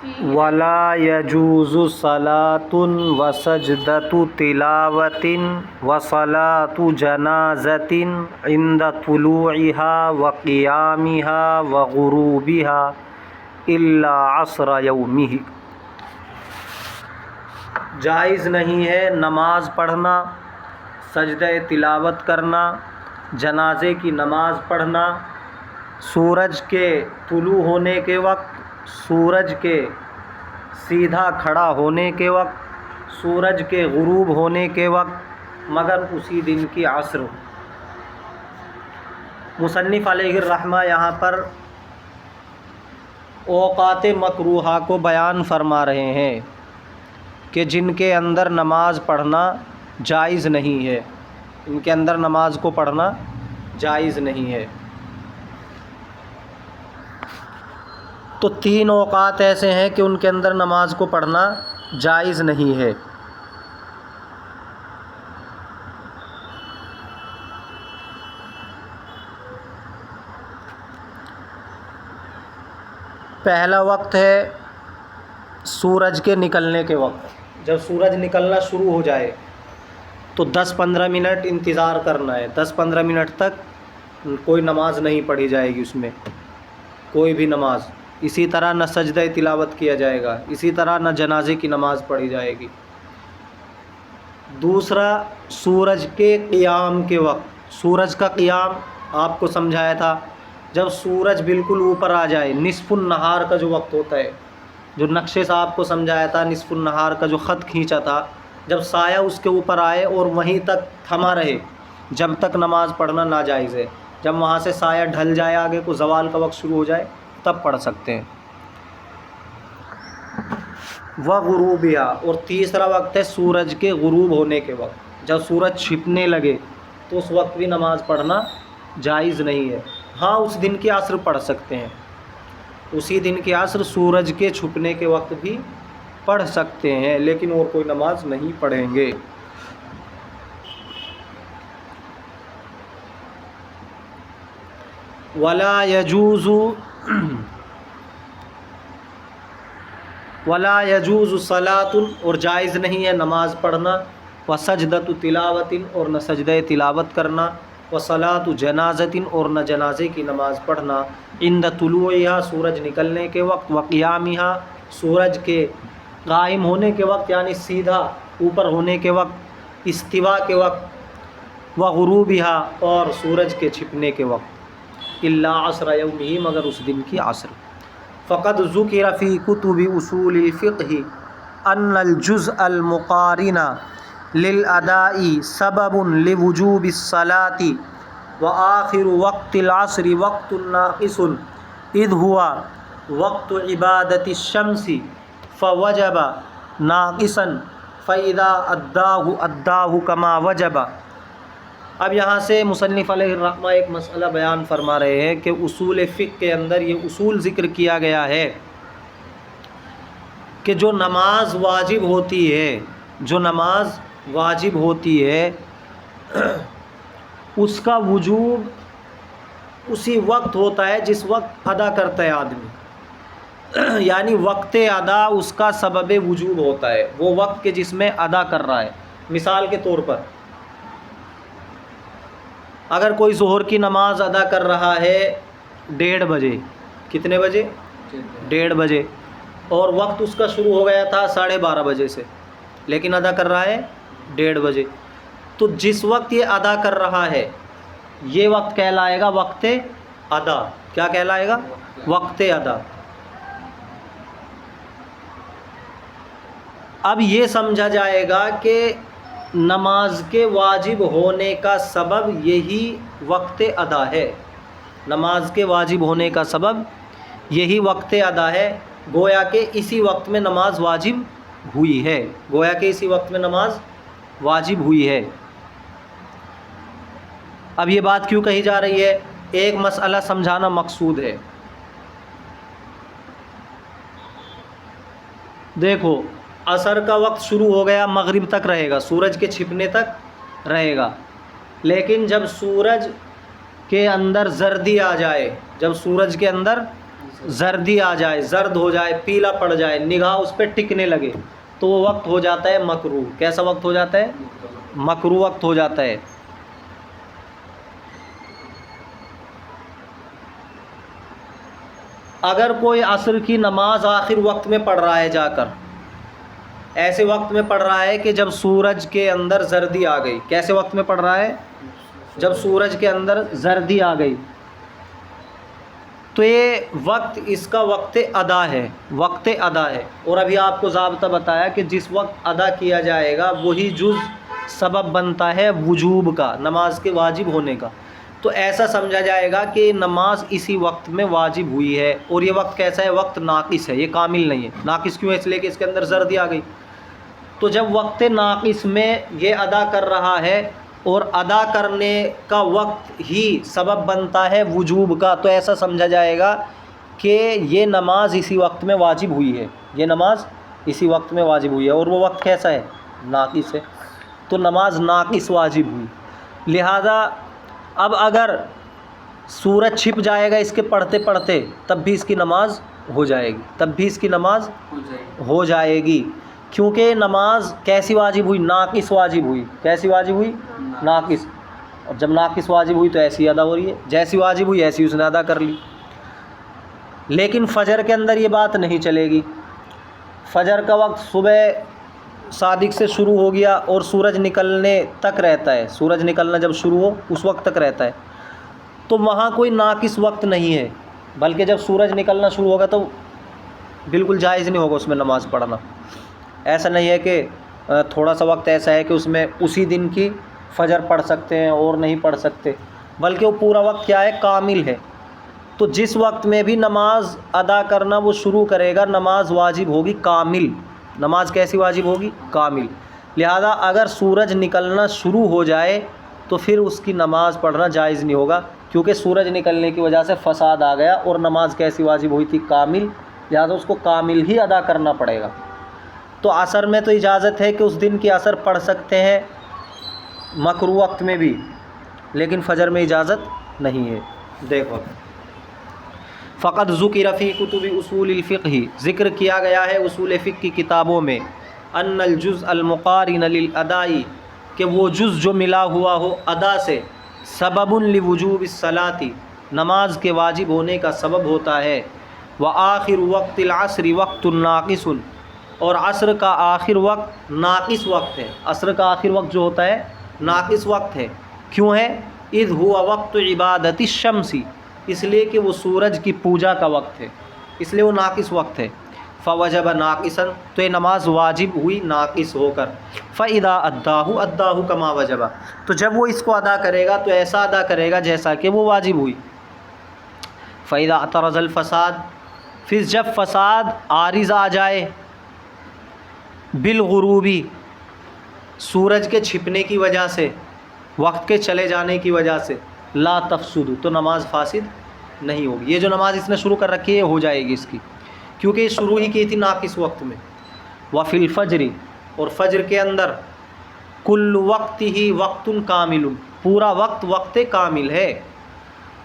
ولا يجوز صلاة وسجدة تلاوة وصلاة جنازة عند طلوعها وقيامها وغروبها إلا عصر يومه۔ جائز نہیں ہے نماز پڑھنا، سجدہ تلاوت کرنا، جنازے کی نماز پڑھنا سورج کے طلوع ہونے کے وقت، سورج کے سیدھا کھڑا ہونے کے وقت، سورج کے غروب ہونے کے وقت، مگر اسی دن کی عصر۔ مصنف علیہ الرحمہ یہاں پر اوقات مکروہہ کو بیان فرما رہے ہیں کہ جن کے اندر نماز پڑھنا جائز نہیں ہے، ان کے اندر نماز کو پڑھنا جائز نہیں ہے۔ تو تین اوقات ایسے ہیں کہ ان کے اندر نماز کو پڑھنا جائز نہیں ہے۔ پہلا وقت ہے سورج کے نکلنے کے وقت۔ جب سورج نکلنا شروع ہو جائے تو 10-15 منٹ انتظار کرنا ہے، 10-15 منٹ تک کوئی نماز نہیں پڑھی جائے گی، اس میں کوئی بھی نماز۔ اسی طرح نہ سجدہ تلاوت کیا جائے گا، اسی طرح نہ جنازے کی نماز پڑھی جائے گی۔ دوسرا، سورج کے قیام کے وقت۔ سورج کا قیام آپ کو سمجھایا تھا، جب سورج بالکل اوپر آ جائے، نصف النہار کا جو وقت ہوتا ہے، جو نقشے سے آپ کو سمجھایا تھا، نصف النہار کا جو خط کھینچا تھا، جب سایہ اس کے اوپر آئے اور وہیں تک تھما رہے، جب تک نماز پڑھنا ناجائز ہے۔ جب وہاں سے سایہ ڈھل جائے، آگے کو زوال کا وقت شروع ہو جائے، تب پڑھ سکتے ہیں۔ وغروبیا، اور تیسرا وقت ہے سورج کے غروب ہونے کے وقت۔ جب سورج چھپنے لگے تو اس وقت بھی نماز پڑھنا جائز نہیں ہے۔ ہاں، اس دن کی عصر پڑھ سکتے ہیں، اسی دن کی عصر سورج کے چھپنے کے وقت بھی پڑھ سکتے ہیں، لیکن اور کوئی نماز نہیں پڑھیں گے۔ ولا يجوز صلاۃ، اور جائز نہیں ہے نماز پڑھنا، وسجدۃ تلاوت، اور نہ سجدہ تلاوت کرنا، وصلاۃ جنازۃ، اور نہ جنازے کی نماز پڑھنا، عند طلوعها، سورج نکلنے کے وقت، وقیامها، سورج کے قائم ہونے کے وقت یعنی سیدھا اوپر ہونے کے وقت، استوا کے وقت، وغروبها، اور سورج کے چھپنے کے وقت، الا عصر یومہ، مگر اس دن کی عصر۔ فقد ذکر فی کتب اصول الفقہ ان الجزء المقارن للاداء سبب لوجوب الصلاة، وآخر وقت العصر وقت ناقص اذ هو وقت عبادة الشمس فوجب ناقصا فإذا أداه كما وجب۔ اب یہاں سے مصنف علیہ الرحمہ ایک مسئلہ بیان فرما رہے ہیں کہ اصول فقہ کے اندر یہ اصول ذکر کیا گیا ہے کہ جو نماز واجب ہوتی ہے، جو نماز واجب ہوتی ہے، اس کا وجوب اسی وقت ہوتا ہے جس وقت ادا کرتا ہے آدمی، یعنی وقت ادا اس کا سبب وجوب ہوتا ہے، وہ وقت کے جس میں ادا کر رہا ہے۔ مثال کے طور پر اگر کوئی ظہر کی نماز ادا کر رہا ہے 1:30 بجے، کتنے بجے؟ 1:30 بجے، اور وقت اس کا شروع ہو گیا تھا 12:30 بجے سے، لیکن ادا کر رہا ہے 1:30 بجے، تو جس وقت یہ ادا کر رہا ہے یہ وقت کہلائے گا وقت ادا۔ کیا کہلائے گا؟ وقت ادا۔ اب یہ سمجھا جائے گا کہ نماز کے واجب ہونے کا سبب یہی وقت ادا ہے، نماز کے واجب ہونے کا سبب یہی وقت ادا ہے، گویا کہ اسی وقت میں نماز واجب ہوئی ہے، گویا کہ اسی وقت میں نماز واجب ہوئی ہے۔ اب یہ بات کیوں کہی جا رہی ہے؟ ایک مسئلہ سمجھانا مقصود ہے۔ دیکھو، عصر کا وقت شروع ہو گیا، مغرب تک رہے گا، سورج کے چھپنے تک رہے گا، لیکن جب سورج کے اندر زردی آ جائے، جب سورج کے اندر زردی آ جائے، زرد ہو جائے، پیلا پڑ جائے، نگاہ اس پہ ٹکنے لگے، تو وہ وقت ہو جاتا ہے مکروہ۔ کیسا وقت ہو جاتا ہے؟ مکروہ وقت ہو جاتا ہے۔ اگر کوئی عصر کی نماز آخر وقت میں پڑھ رہا ہے، جا کر ایسے وقت میں پڑھ رہا ہے کہ جب سورج کے اندر زردی آ گئی، کیسے وقت میں پڑھ رہا ہے؟ جب سورج کے اندر زردی آ گئی، تو یہ وقت اس کا وقت ادا ہے، وقت ادا ہے۔ اور ابھی آپ کو ضابطہ بتایا کہ جس وقت ادا کیا جائے گا وہی جز سبب بنتا ہے وجوب کا، نماز کے واجب ہونے کا۔ تو ایسا سمجھا جائے گا کہ نماز اسی وقت میں واجب ہوئی ہے، اور یہ وقت کیسا ہے؟ وقت ناقص ہے، یہ کامل نہیں ہے۔ ناقص کیوں ہے؟ اس لیے کہ اس کے اندر زردی آ گئی۔ تو جب وقت ناقص میں یہ ادا کر رہا ہے اور ادا کرنے کا وقت ہی سبب بنتا ہے وجوب کا، تو ایسا سمجھا جائے گا کہ یہ نماز اسی وقت میں واجب ہوئی ہے، یہ نماز اسی وقت میں واجب ہوئی ہے، اور وہ وقت کیسا ہے؟ ناقص ہے۔ تو نماز ناقص واجب ہوئی۔ لہذا اب اگر سورج چھپ جائے گا اس کے پڑھتے پڑھتے، تب بھی اس کی نماز ہو جائے گی، تب بھی اس کی نماز ہو جائے گی، کیونکہ نماز کیسی واجب ہوئی؟ ناقص واجب ہوئی۔ کیسی واجب ہوئی؟ ناقص۔ اور جب ناقص واجب ہوئی تو ایسی ادا ہو رہی ہے، جیسی واجب ہوئی ایسی اس نے ادا کر لی۔ لیکن فجر کے اندر یہ بات نہیں چلے گی۔ فجر کا وقت صبح صادق سے شروع ہو گیا اور سورج نکلنے تک رہتا ہے، سورج نکلنا جب شروع ہو اس وقت تک رہتا ہے، تو وہاں کوئی ناقص وقت نہیں ہے، بلکہ جب سورج نکلنا شروع ہوگا تو بالکل جائز نہیں ہوگا اس میں نماز پڑھنا۔ ایسا نہیں ہے کہ تھوڑا سا وقت ایسا ہے کہ اس میں اسی دن کی فجر پڑھ سکتے ہیں اور نہیں پڑھ سکتے، بلکہ وہ پورا وقت کیا ہے؟ کامل ہے۔ تو جس وقت میں بھی نماز ادا کرنا وہ شروع کرے گا، نماز واجب ہوگی کامل۔ نماز کیسی واجب ہوگی؟ کامل۔ لہذا اگر سورج نکلنا شروع ہو جائے تو پھر اس کی نماز پڑھنا جائز نہیں ہوگا، کیونکہ سورج نکلنے کی وجہ سے فساد آ گیا اور نماز کیسی واجب ہوئی تھی؟ کامل۔ لہذا اس کو کامل ہی ادا کرنا پڑے گا۔ تو عصر میں تو اجازت ہے کہ اس دن کی عصر پڑھ سکتے ہیں مکروہ وقت میں بھی، لیکن فجر میں اجازت نہیں ہے۔ دیکھو، فقط ذکر فی کتب اصول الفقہ، ذکر کیا گیا ہے اصول فقہ کی کتابوں میں، ان الجزء المقارن للاداء، کہ وہ جز جو ملا ہوا ہو ادا سے، سبب لوجوب الصلاۃ، نماز کے واجب ہونے کا سبب ہوتا ہے، وآخر وقت العصر وقت ناقص، اور عصر کا آخر وقت ناقص وقت ہے۔ عصر کا آخر وقت جو ہوتا ہے ناقص وقت ہے۔ کیوں ہے؟ اذ ہوا وقت عبادت الشمس، اس لیے کہ وہ سورج کی پوجا کا وقت ہے، اس لیے وہ ناقص وقت ہے۔ فوجب ناقصا، تو یہ نماز واجب ہوئی ناقص ہو کر۔ فاذا اداہ اداہ کما وجب، تو جب وہ اس کو ادا کرے گا تو ایسا ادا کرے گا جیسا کہ وہ واجب ہوئی۔ فاذا اعترض الفساد، پھر جب فساد عارض آ جائے، بالغروبی، سورج کے چھپنے کی وجہ سے، وقت کے چلے جانے کی وجہ سے، لا تفسد، تو نماز فاسد نہیں ہوگی۔ یہ جو نماز اس نے شروع کر رکھی ہے ہو جائے گی اس کی، کیونکہ یہ شروع ہی کی تھی ناقص وقت میں۔ وفی الفجر، اور فجر کے اندر، کل وقت ہی وقت کامل، پورا وقت وقت کامل ہے،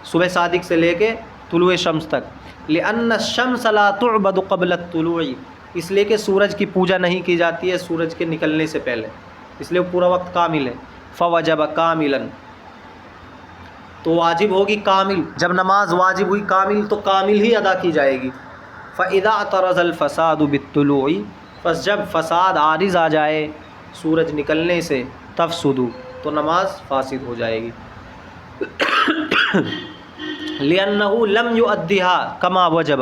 صبح صادق سے لے کے طلوع شمس تک۔ لأن الشمس لا تعبد قبل الطلوع، اس لیے کہ سورج کی پوجا نہیں کی جاتی ہے سورج کے نکلنے سے پہلے، اس لیے پورا وقت کامل ہے۔ فوجب کاملا، تو واجب ہوگی کامل، جب نماز واجب ہوئی کامل تو کامل ہی ادا کی جائے گی۔ فاذا اعترض الفساد بالطلوع، پس جب فساد عارض آ جائے سورج نکلنے سے، تفسد، تو نماز فاسد ہو جائے گی۔ لأنه لم يؤدها كما وجب،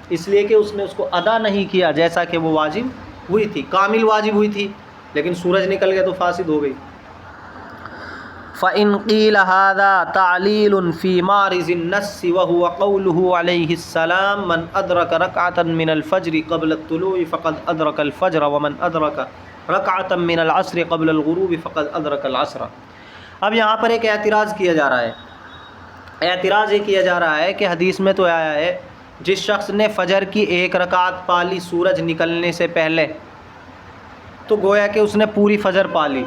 اس لیے کہ اس نے اس کو ادا نہیں کیا جیسا کہ وہ واجب ہوئی تھی، کامل واجب ہوئی تھی، لیکن سورج نکل گیا تو فاسد ہو گئی۔ فإن قيل هذا تعليل في معرض النص وهو قوله عليه السلام من أدرك ركعة من الفجر قبل الطلوع فقد أدرك الفجر ومن أدرك ركعة من العصر قبل الغروب فقد أدرك العصر۔ اب یہاں پر ایک اعتراض کیا جا رہا ہے، اعتراض یہ کیا جا رہا ہے کہ حدیث میں تو آیا ہے جس شخص نے فجر کی ایک رکعت پالی سورج نکلنے سے پہلے، تو گویا کہ اس نے پوری فجر پالی،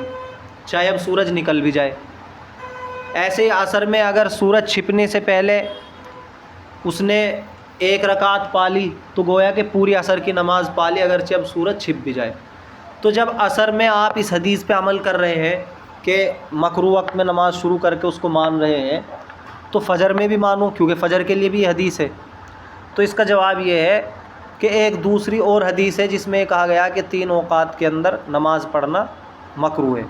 چاہے اب سورج نکل بھی جائے۔ ایسے ہی عصر میں اگر سورج چھپنے سے پہلے اس نے ایک رکعت پالی تو گویا کہ پوری عصر کی نماز پالی، اگرچہ اب سورج چھپ بھی جائے۔ تو جب عصر میں آپ اس حدیث پہ عمل کر رہے ہیں کہ مکروہ وقت میں نماز شروع کر کے اس کو مان رہے ہیں، تو فجر میں بھی مانو، کیونکہ فجر کے لیے بھی یہ حدیث ہے۔ تو اس کا جواب یہ ہے کہ ایک دوسری اور حدیث ہے جس میں کہا گیا کہ 3 اوقات کے اندر نماز پڑھنا مکروہ ہے۔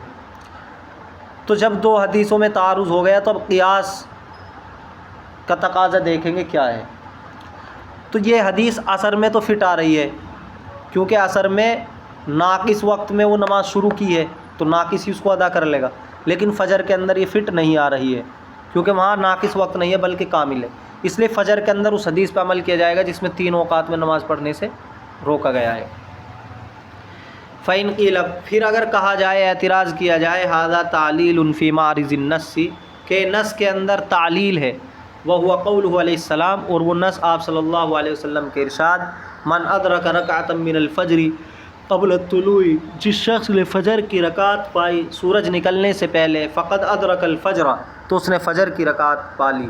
تو جب 2 حدیثوں میں تعارض ہو گیا تو اب قیاس کا تقاضا دیکھیں گے کیا ہے۔ تو یہ حدیث عصر میں تو فٹ آ رہی ہے، کیونکہ عصر میں ناقص وقت میں وہ نماز شروع کی ہے تو ناقص ہی اس کو ادا کر لے گا، لیکن فجر کے اندر یہ فٹ نہیں آ رہی ہے کیونکہ وہاں ناقص وقت نہیں ہے بلکہ کامل ہے، اس لیے فجر کے اندر اس حدیث پہ عمل کیا جائے گا جس میں 3 اوقات میں نماز پڑھنے سے روکا گیا ہے۔ فَإِنْ قِيلَ، پھر اگر کہا جائے، اعتراض کیا جائے، هذا تعلیل فی معرض النص، کہ نص کے اندر تعلیل ہے، وهو قوله علیہ السلام، اور وہ نص آپ صلی اللہ علیہ وسلم کے ارشاد، من ادرک رکعۃ من الفجر قبل الطلوع، جس شخص نے فجر کی رکعت پائی سورج نکلنے سے پہلے، فقد ادرک الفجر، تو اس نے فجر کی رکعت پالی،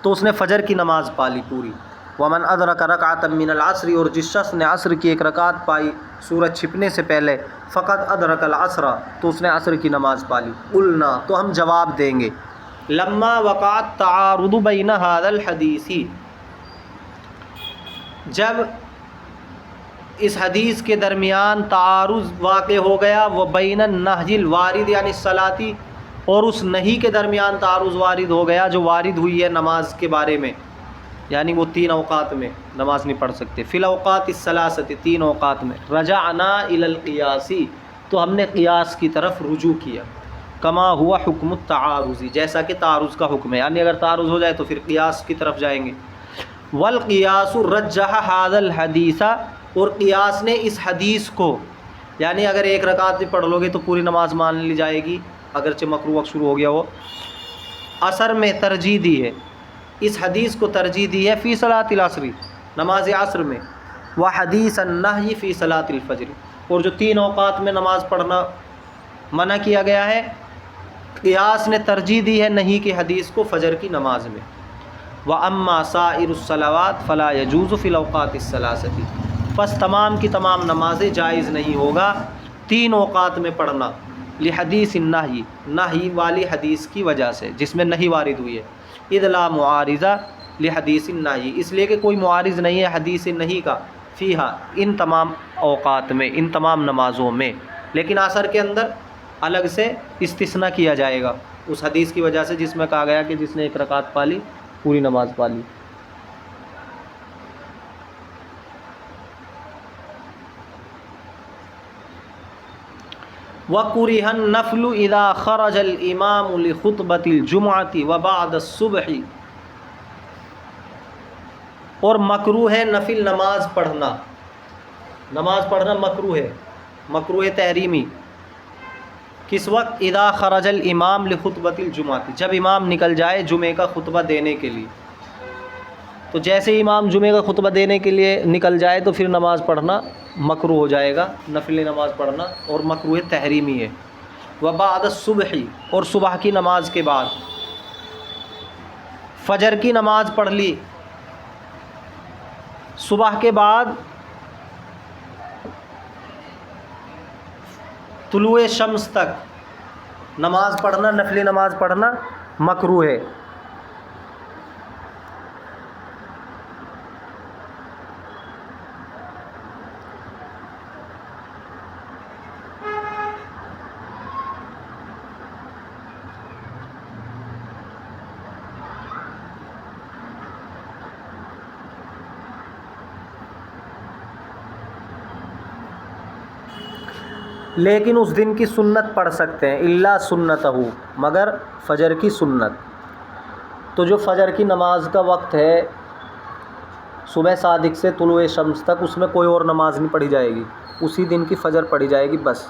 تو اس نے فجر کی نماز پالی پوری۔ ومن ادرک رکعۃ من العصر، اور جس شخص نے عصر کی ایک رکعت پائی سورج چھپنے سے پہلے، فقد ادرک العصر، تو اس نے عصر کی نماز پالی۔ قلنا، تو ہم جواب دیں گے، لما وقعت تعارض بین ھذا الحدیث، جب اس حدیث کے درمیان تعارض واقع ہو گیا، وہ بین النہی الوارد یعنی الصلاۃ، اور اس نہی کے درمیان تعارض وارد ہو گیا جو وارد ہوئی ہے نماز کے بارے میں، یعنی وہ 3 اوقات میں نماز نہیں پڑھ سکتے، فی الاوقات الثلاثۃ، 3 اوقات میں، رجعنا الی القیاس، تو ہم نے قیاس کی طرف رجوع کیا، کما ہوا حکم التعارض، جیسا کہ تعارض کا حکم ہے، یعنی اگر تعارض ہو جائے تو پھر قیاس کی طرف جائیں گے۔ والقیاس رجح ھذا الحدیث، اور قیاس نے اس حدیث کو، یعنی اگر 1 رکعت بھی پڑھ لو گے تو پوری نماز مان لی جائے گی اگرچہ مکروہ وقت شروع ہو گیا ہو، عصر میں ترجیح دی ہے، اس حدیث کو ترجیح دی ہے فی صلاۃ العصر، نماز عصر میں، وحدیث النہی فی صلاۃ الفجر، اور جو 3 اوقات میں نماز پڑھنا منع کیا گیا ہے، قیاس نے ترجیح دی ہے نہیں کی حدیث کو فجر کی نماز میں۔ وَأَمَّا سَائِرُ الصَّلَوَاتِ فَلَا يَجُوزُ فِي الْأَوْقَاتِ الثَّلَاثَةِ، پس تمام کی تمام نمازیں جائز نہیں ہوگا 3 اوقات میں پڑھنا، لحدیث النہی، نہی والی حدیث کی وجہ سے جس میں نہیں وارد ہوئی ہے، اذ لا معارضہ لحدیث النہی، اس لیے کہ کوئی معارض نہیں ہے حدیث نہیں کا، فیہا، ان تمام اوقات میں، ان تمام نمازوں میں، لیکن عصر کے اندر الگ سے استثناء کیا جائے گا اس حدیث کی وجہ سے جس میں کہا گیا کہ جس نے 1 رکعت پالی پوری نماز پالی۔ وَكُرِهَ النَّفْلُ إِذَا خَرَجَ الْإِمَامُ لِخُطْبَةِ الْجُمْعَةِ وَبَعْدَ الصُّبْحِ، اور مکروہ ہے نفل نماز پڑھنا، نماز پڑھنا مکروہ ہے، مکروہ تحریمی، کس وقت؟ اذا خرج الامام لخطبۃ الجمعہ، جب امام نکل جائے جمعے کا خطبہ دینے کے لیے، تو جیسے امام جمعے کا خطبہ دینے کے لیے نکل جائے تو پھر نماز پڑھنا مکروہ ہو جائے گا، نفل نماز پڑھنا، اور مکروہ تحریمی ہے۔ وبعد الصبح، اور صبح کی نماز کے بعد، فجر کی نماز پڑھ لی، صبح کے بعد طلوع شمس تک نماز پڑھنا، نفلی نماز پڑھنا مکروہ ہے۔ لیکن اس دن کی سنت پڑھ سکتے ہیں، الا سنتہ، مگر فجر کی سنت۔ تو جو فجر کی نماز کا وقت ہے صبح صادق سے طلوع شمس تک، اس میں کوئی اور نماز نہیں پڑھی جائے گی، اسی دن کی فجر پڑھی جائے گی بس۔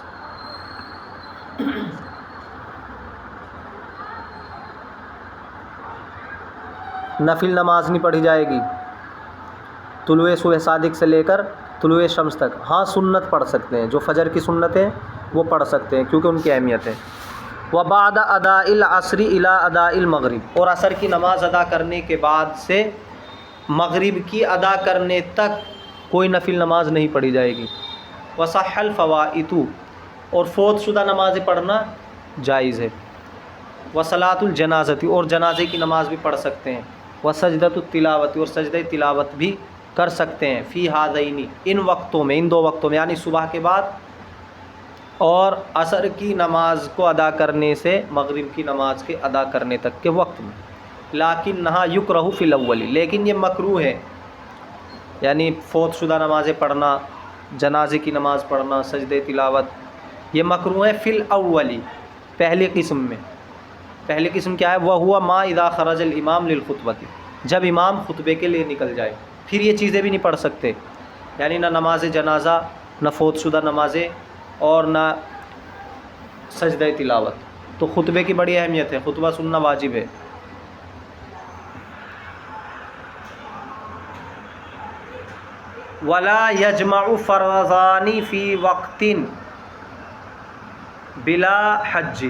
نفل نماز نہیں پڑھی جائے گی طلوع صبح صادق سے لے کر طلوع شمس تک۔ ہاں سنت پڑھ سکتے ہیں، جو فجر کی سنت ہے وہ پڑھ سکتے ہیں کیونکہ ان کی اہمیت ہے۔ وبعد اداء العصر الی اداء المغرب، اور عصر کی نماز ادا کرنے کے بعد سے مغرب کی ادا کرنے تک کوئی نفل نماز نہیں پڑھی جائے گی۔ وصح الفوائت، اور فوت شدہ نمازیں پڑھنا جائز ہے۔ وصلاۃ الجنازۃ، اور جنازے کی نماز بھی پڑھ سکتے ہیں۔ وسجدۃ التلاوت، اور سجدہ تلاوت بھی کر سکتے ہیں۔ فی ہذین، ان وقتوں میں، ان دو وقتوں میں، یعنی صبح کے بعد اور عصر کی نماز کو ادا کرنے سے مغرب کی نماز کے ادا کرنے تک کے وقت میں۔ لکنھا یکرہ فی الاول، لیکن یہ مکروہ ہے، یعنی فوت شدہ نمازیں پڑھنا، جنازے کی نماز پڑھنا، سجدہ تلاوت، یہ مکروہ ہے فی الاول، پہلی قسم میں۔ پہلی قسم کیا ہے؟ وہوا ما اذا خرج الامام للخطبۃ، جب امام خطبے کے لیے نکل جائے، پھر یہ چیزیں بھی نہیں پڑھ سکتے، یعنی نہ نماز جنازہ، نہ فوت شدہ نمازیں، اور نہ سجدہ تلاوت۔ تو خطبے کی بڑی اہمیت ہے، خطبہ سننا واجب ہے۔ ولا یجمع فرضان فی وقت بلا حج،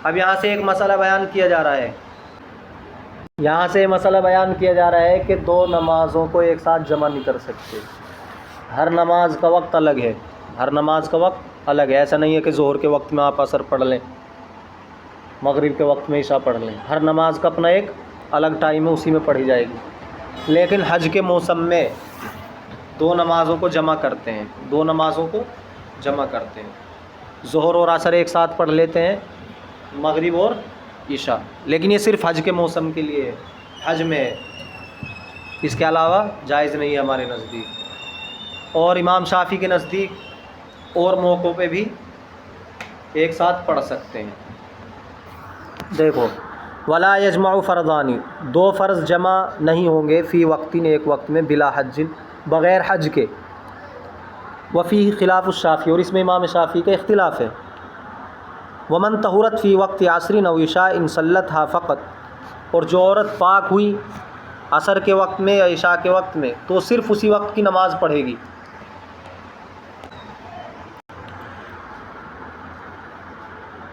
اب یہاں سے ایک مسئلہ بیان کیا جا رہا ہے، یہاں سے مسئلہ بیان کیا جا رہا ہے کہ دو نمازوں کو ایک ساتھ جمع نہیں کر سکتے۔ ہر نماز کا وقت الگ ہے، ہر نماز کا وقت الگ ہے، ایسا نہیں ہے کہ ظہر کے وقت میں آپ عصر پڑھ لیں، مغرب کے وقت میں عشاء پڑھ لیں، ہر نماز کا اپنا ایک الگ ٹائم ہے، اسی میں پڑھی جائے گی۔ لیکن حج کے موسم میں دو نمازوں کو جمع کرتے ہیں، دو نمازوں کو جمع کرتے ہیں، ظہر اور عصر ایک ساتھ پڑھ لیتے ہیں، مغرب اور عشاء، لیکن یہ صرف حج کے موسم کے لیے ہے، حج میں ہے، اس کے علاوہ جائز نہیں ہے ہمارے نزدیک، اور امام شافعی کے نزدیک اور موقعوں پہ بھی ایک ساتھ پڑھ سکتے ہیں۔ دیکھو، ولا یجمع فرضان، دو فرض جمع نہیں ہوں گے، فی وقت، ایک وقت میں، بلا حج، بغیر حج کے۔ وفیہ خلاف الشافعی، اور اس میں امام شافعی کا اختلاف ہے۔ ومن طہرت فی وقت عصر او عشاء صلتھا فقط، اور جو عورت پاک ہوئی عصر کے وقت میں یا عشاء کے وقت میں تو صرف اسی وقت کی نماز پڑھے گی۔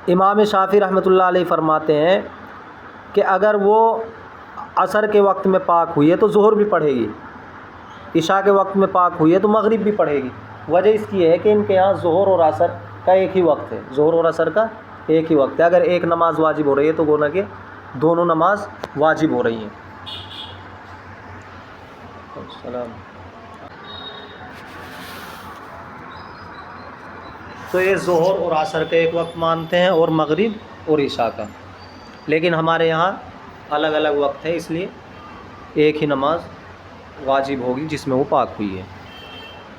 امام شافعی رحمۃ اللہ علیہ فرماتے ہیں کہ اگر وہ عصر کے وقت میں پاک ہوئی ہے تو ظہر بھی پڑھے گی، عشاء کے وقت میں پاک ہوئی ہے تو مغرب بھی پڑھے گی۔ وجہ اس کی ہے کہ ان کے یہاں ظہر اور عصر کا ایک ہی وقت ہے، ظہر اور عصر کا ایک ہی وقت ہے، اگر ایک نماز واجب ہو رہی ہے تو گونا کہ دونوں نماز واجب ہو رہی ہیں۔ تو یہ ظہر اور عصر کا ایک وقت مانتے ہیں اور مغرب اور عشاء کا، لیکن ہمارے یہاں الگ الگ وقت ہے، اس لیے ایک ہی نماز واجب ہوگی جس میں وہ پاک ہوئی ہے۔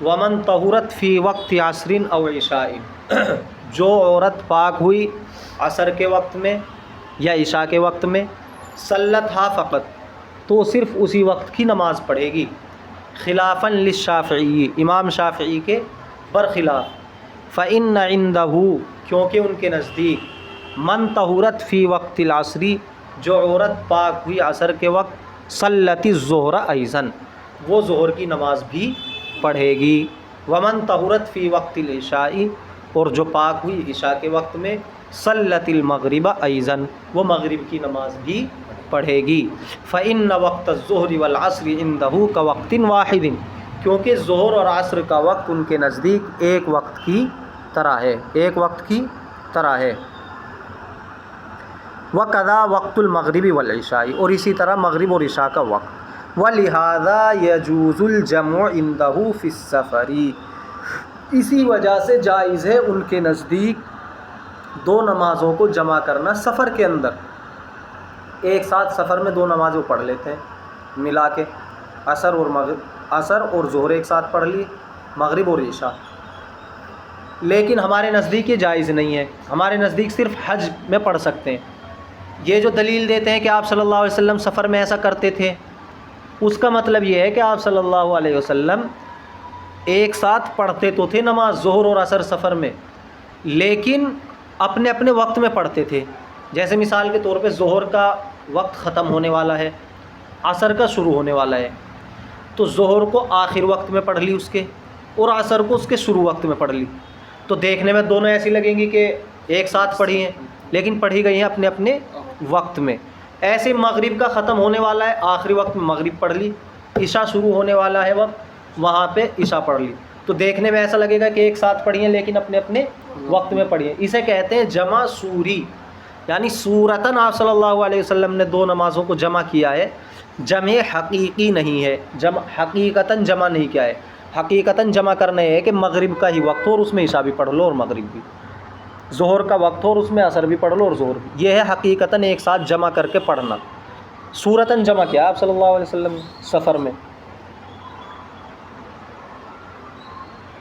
ومن طہرت فی وقت عصر او عشاء، جو عورت پاک ہوئی عصر کے وقت میں یا عشاء کے وقت میں، صلتھا فقط، تو صرف اسی وقت کی نماز پڑھے گی، خلافاً للشافعی، امام شافعی کے برخلاف۔ فإن عنده، کیونکہ ان کے نزدیک، من طہرت فی وقت العصر، جو عورت پاک ہوئی عصر کے وقت، صلت الظہر ایضاً، وہ ظہر کی نماز بھی پڑھے گی۔ ومن طہرت فی وقت العشاء، اور جو پاک ہوئی عشاء کے وقت میں، صلت المغرب ایضاً، وہ مغرب کی نماز بھی پڑھے گی۔ فإن وقت الظہر والعصر عنده كوقت واحد، کیونکہ ظہر اور عصر کا وقت ان کے نزدیک ایک وقت کی طرح ہے، ایک وقت کی طرح ہے۔ وَقَضَى وقت المغرب والعشاء، اور اسی طرح مغرب اور عشاء کا وقت۔ وَلِهَذَا يَجُوزُ الْجَمْعُ عِنْدَهُ فِي السَّفَرِ، اسی وجہ سے جائز ہے ان کے نزدیک دو نمازوں کو جمع کرنا سفر کے اندر، ایک ساتھ سفر میں دو نمازیں پڑھ لیتے ہیں ملا کے، عصر اور ظہر ایک ساتھ پڑھ لی، مغرب اور عشاء، لیکن ہمارے نزدیک یہ جائز نہیں ہے، ہمارے نزدیک صرف حج میں پڑھ سکتے ہیں۔ یہ جو دلیل دیتے ہیں کہ آپ صلی اللہ علیہ وسلم سفر میں ایسا کرتے تھے، اس کا مطلب یہ ہے کہ آپ صلی اللہ علیہ وسلم ایک ساتھ پڑھتے تو تھے نماز ظہر اور عصر سفر میں، لیکن اپنے اپنے وقت میں پڑھتے تھے۔ جیسے مثال کے طور پہ ظہر کا وقت ختم ہونے والا ہے، عصر کا شروع ہونے والا ہے، تو ظہر کو آخر وقت میں پڑھ لی اس کے، اور عصر کو اس کے شروع وقت میں پڑھ لی، تو دیکھنے میں دونوں ایسی لگیں گی کہ ایک ساتھ پڑھی ہیں، لیکن پڑھی گئی ہیں اپنے اپنے وقت میں۔ ایسے مغرب کا ختم ہونے والا ہے، آخری وقت میں مغرب پڑھ لی، عشاء شروع ہونے والا ہے وقت، وہاں پہ عشاء پڑھ لی، تو دیکھنے میں ایسا لگے گا کہ ایک ساتھ پڑھی ہیں لیکن اپنے اپنے وقت میں پڑھی ہیں۔ اسے کہتے ہیں جمع سوری، یعنی صورتاً آپ صلی اللہ علیہ وسلم نے دو نمازوں کو جمع کیا ہے، جمع حقیقی نہیں ہے، جمع حقیقتاً جمع نہیں کیا ہے۔ حقیقتاً جمع کرنا ہے کہ مغرب کا ہی وقت ہو اور اس میں عشاء بھی پڑھ لو اور مغرب بھی، ظہر کا وقت ہو اور اس میں عصر بھی پڑھ لو اور ظہر بھی، یہ ہے حقیقتاً ایک ساتھ جمع کر کے پڑھنا۔ صورتاً جمع کیا آپ صلی اللہ علیہ وسلم سفر میں۔